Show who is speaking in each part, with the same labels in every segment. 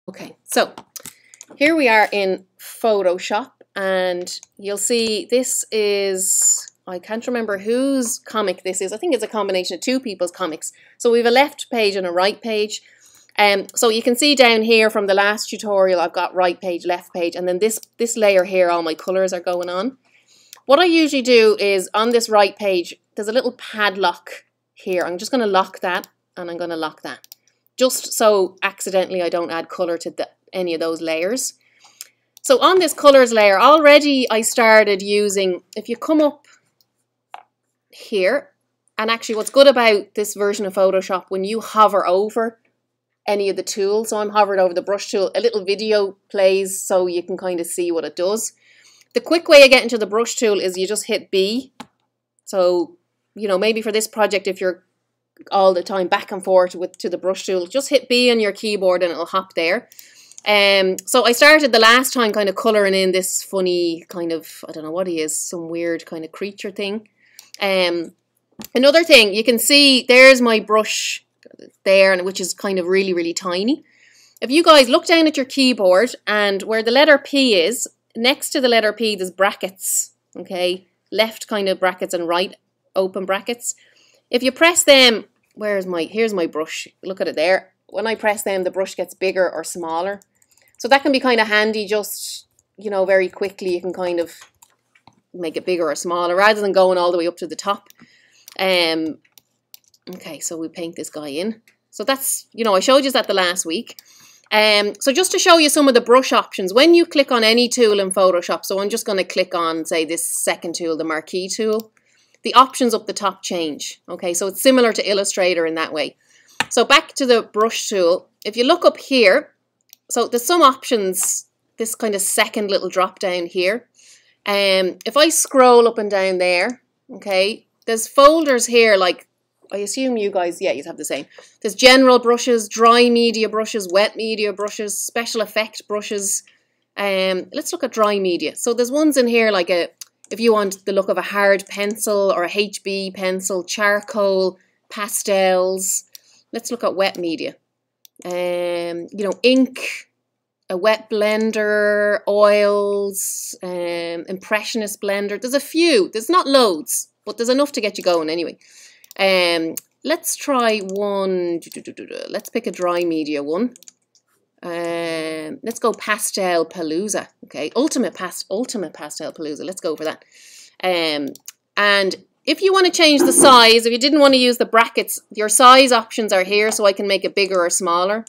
Speaker 1: Okay, so here we are in Photoshop, and you'll see this is, I can't remember whose comic this is. I think it's a combination of two people's comics. So we have a left page and a right page. So you can see down here from the last tutorial, I've got right page, left page, and then this layer here, all my colors are going on. What I usually do is on this right page, there's a little padlock here. I'm just going to lock that, and I'm going to lock that, just so accidentally I don't add color to any of those layers. So on this colors layer, already I started using, if you come up here, and actually what's good about this version of Photoshop, when you hover over any of the tools, so I'm hovered over the brush tool, a little video plays so you can kind of see what it does. The quick way of getting to the brush tool is you just hit B. So, you know, maybe for this project, if you're all the time back and forth to the brush tool, just hit B on your keyboard and it'll hop there. So I started the last time kind of colouring in this funny kind of, I don't know what he is, some weird kind of creature thing. Another thing, you can see there's my brush there, which is kind of really, really tiny. If you guys look down at your keyboard, and where the letter P is, next to the letter P there's brackets, okay? Left kind of brackets and right open brackets. If you press them, here's my brush, look at it there. When I press them, the brush gets bigger or smaller. So that can be kind of handy, just, you know, very quickly you can kind of make it bigger or smaller rather than going all the way up to the top. Okay, so we paint this guy in. So that's, you know, I showed you that the last week. So just to show you some of the brush options, when you click on any tool in Photoshop, so I'm just going to click on, say, this second tool, the marquee tool, the options up the top change. Okay, so it's similar to Illustrator in that way. So back to the brush tool, if you look up here, so there's some options, this kind of second little drop down here. If I scroll up and down there, okay, there's folders here, like, I assume you guys, yeah, you have the same. There's general brushes, dry media brushes, wet media brushes, special effect brushes. Let's look at dry media. So there's ones in here like if you want the look of a hard pencil or a HB pencil, charcoal, pastels. Let's look at wet media. You know, ink, a wet blender, oils, impressionist blender. There's a few. There's not loads, but there's enough to get you going anyway. Let's try one. Let's pick a dry media one. Let's go Pastel Palooza. Okay, Ultimate Pastel Palooza. Let's go for that. And if you want to change the size, if you didn't want to use the brackets, your size options are here, so I can make it bigger or smaller.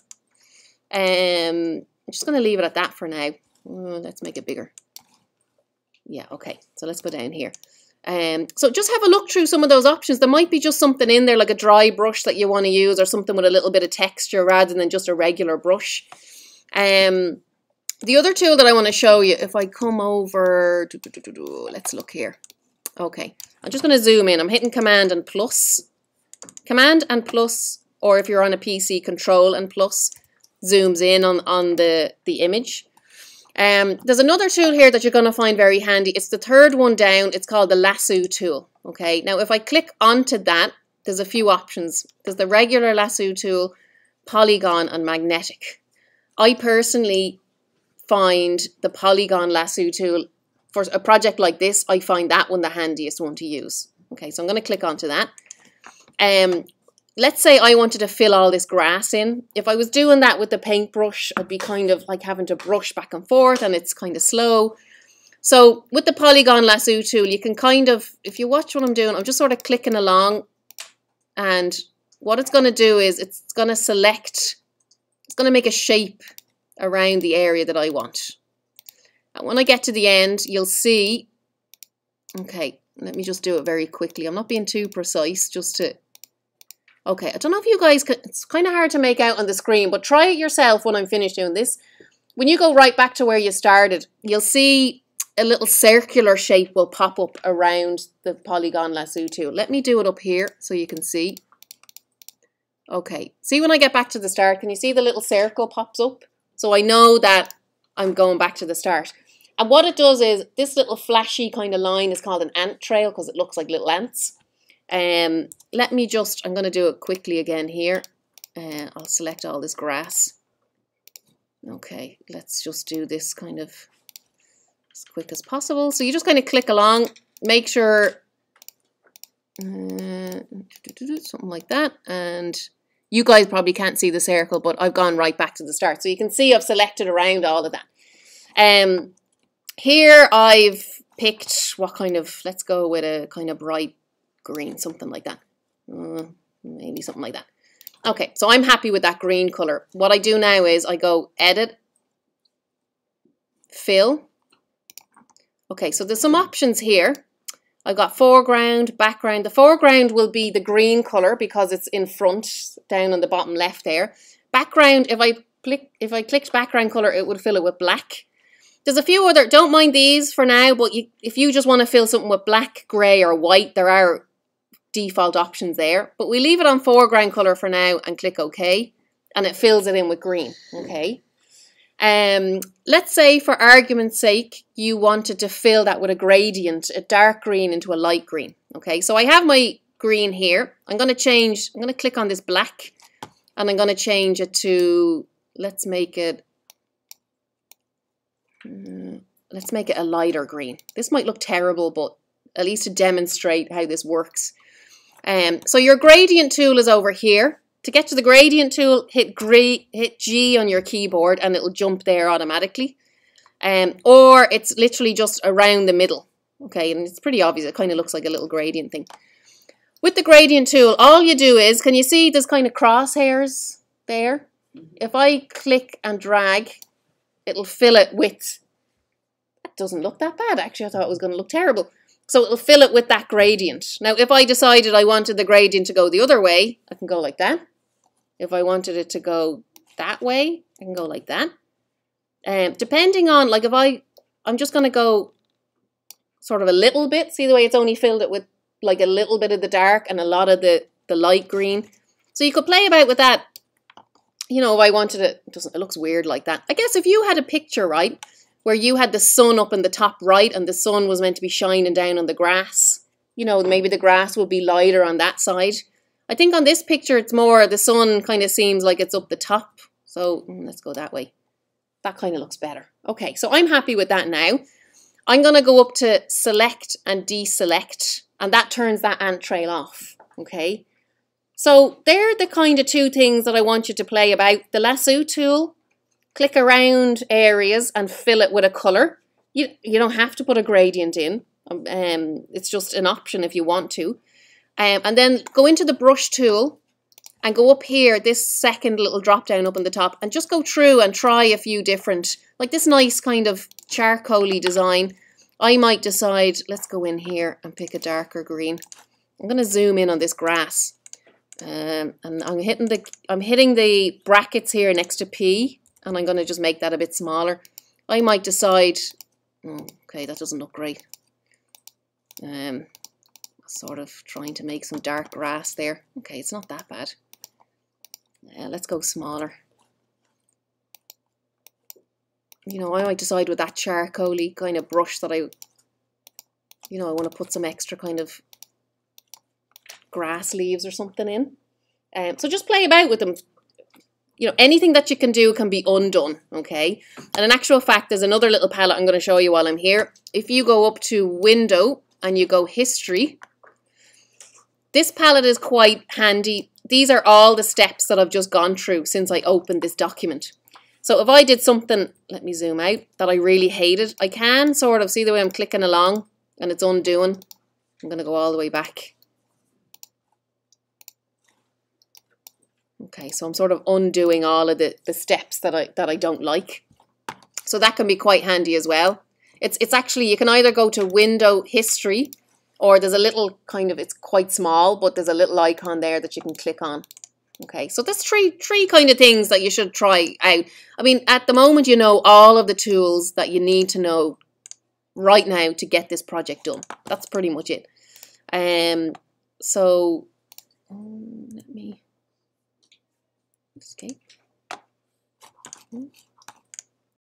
Speaker 1: I'm just going to leave it at that for now. Let's make it bigger. Yeah, okay. So let's go down here. So just have a look through some of those options. There might be just something in there like a dry brush that you want to use, or something with a little bit of texture rather than just a regular brush. The other tool that I want to show you, if I come over, let's look here. Okay, I'm just going to zoom in. I'm hitting Command and plus. Command and plus, or if you're on a PC, Control and plus, zooms in on the image. There's another tool here that you're going to find very handy. It's the third one down. It's called the Lasso Tool. Okay, now if I click onto that, there's a few options. There's the regular Lasso Tool, Polygon and Magnetic. I personally find the Polygon Lasso Tool, for a project like this, I find that one the handiest one to use. Okay, so I'm going to click onto that. Let's say I wanted to fill all this grass in. If I was doing that with the paintbrush, I'd be kind of like having to brush back and forth, and it's kind of slow. So with the Polygon Lasso Tool, you can kind of, if you watch what I'm doing, I'm just sort of clicking along, and what it's going to do is it's going to select, it's going to make a shape around the area that I want. And when I get to the end, you'll see, okay, let me just do it very quickly. I'm not being too precise, just to, okay, I don't know if you guys can, it's kind of hard to make out on the screen, but try it yourself when I'm finished doing this. When you go right back to where you started, you'll see a little circular shape will pop up around the Polygon Lasso Tool. Let me do it up here so you can see. Okay, see when I get back to the start, can you see the little circle pops up? So I know that I'm going back to the start. And what it does is, this little flashy kind of line is called an ant trail because it looks like little ants. Let me just, I'm going to do it quickly again here. I'll select all this grass. Okay, let's just do this kind of as quick as possible. So you just kind of click along, make sure something like that, and you guys probably can't see the circle, but I've gone right back to the start, so you can see I've selected around all of that. Here I've picked what kind of, let's go with a kind of bright green, something like that, maybe something like that. Okay, so I'm happy with that green color. What I do now is I go edit, fill. Okay, so there's some options here. I've got foreground, background. The foreground will be the green color because it's in front, down on the bottom left there. Background, if I clicked background color, it would fill it with black. There's a few other, don't mind these for now, but if you just want to fill something with black, grey or white, there are default options there. But we leave it on foreground color for now and click OK, and it fills it in with green. Okay. Let's say for argument's sake, you wanted to fill that with a gradient, a dark green into a light green. Okay, so I have my green here. I'm going to click on this black, and I'm going to change it to, let's make it a lighter green. This might look terrible, but at least to demonstrate how this works. So your gradient tool is over here. To get to the gradient tool, hit G on your keyboard and it'll jump there automatically. Or it's literally just around the middle. Okay, and it's pretty obvious. It kind of looks like a little gradient thing. With the gradient tool, all you do is, can you see there's kind of crosshairs there? If I click and drag, it'll fill it with, that doesn't look that bad. Actually, I thought it was going to look terrible. So it'll fill it with that gradient. Now, if I decided I wanted the gradient to go the other way, I can go like that. If I wanted it to go that way, I can go like that. Depending on, like I'm just going to go sort of a little bit. See the way it's only filled it with like a little bit of the dark and a lot of the light green. So you could play about with that. You know, if I wanted it, it looks weird like that. I guess if you had a picture, right, where you had the sun up in the top right and the sun was meant to be shining down on the grass, you know, maybe the grass would be lighter on that side. I think on this picture, it's more, the sun kind of seems like it's up the top. So let's go that way. That kind of looks better. Okay, so I'm happy with that now. I'm going to go up to select and deselect, and that turns that ant trail off. Okay, so they're the kind of two things that I want you to play about. The lasso tool, click around areas and fill it with a color. You don't have to put a gradient in. It's just an option if you want to. And then go into the brush tool and go up here, this second little drop down up on the top, and just go through and try a few different, like this nice kind of charcoal-y design. I might decide, let's go in here and pick a darker green. I'm going to zoom in on this grass. And I'm hitting the brackets here next to P, and I'm going to just make that a bit smaller. I might decide, okay, that doesn't look great. Sort of trying to make some dark grass there. Okay, it's not that bad. Let's go smaller. You know, I might decide with that charcoal-y kind of brush that I want to put some extra kind of grass leaves or something in. So just play about with them. You know, anything that you can do can be undone, okay? And in actual fact, there's another little palette I'm going to show you while I'm here. If you go up to Window and you go History, this palette is quite handy. These are all the steps that I've just gone through since I opened this document. So if I did something, let me zoom out, that I really hated, I can sort of see the way I'm clicking along and it's undoing. I'm going to go all the way back. Okay, so I'm sort of undoing all of the steps that I don't like. So that can be quite handy as well. It's actually, you can either go to Window, History, or there's a little kind of, it's quite small, but there's a little icon there that you can click on. Okay, so there's three kind of things that you should try out. I mean, at the moment, you know all of the tools that you need to know right now to get this project done. That's pretty much it. So let me escape.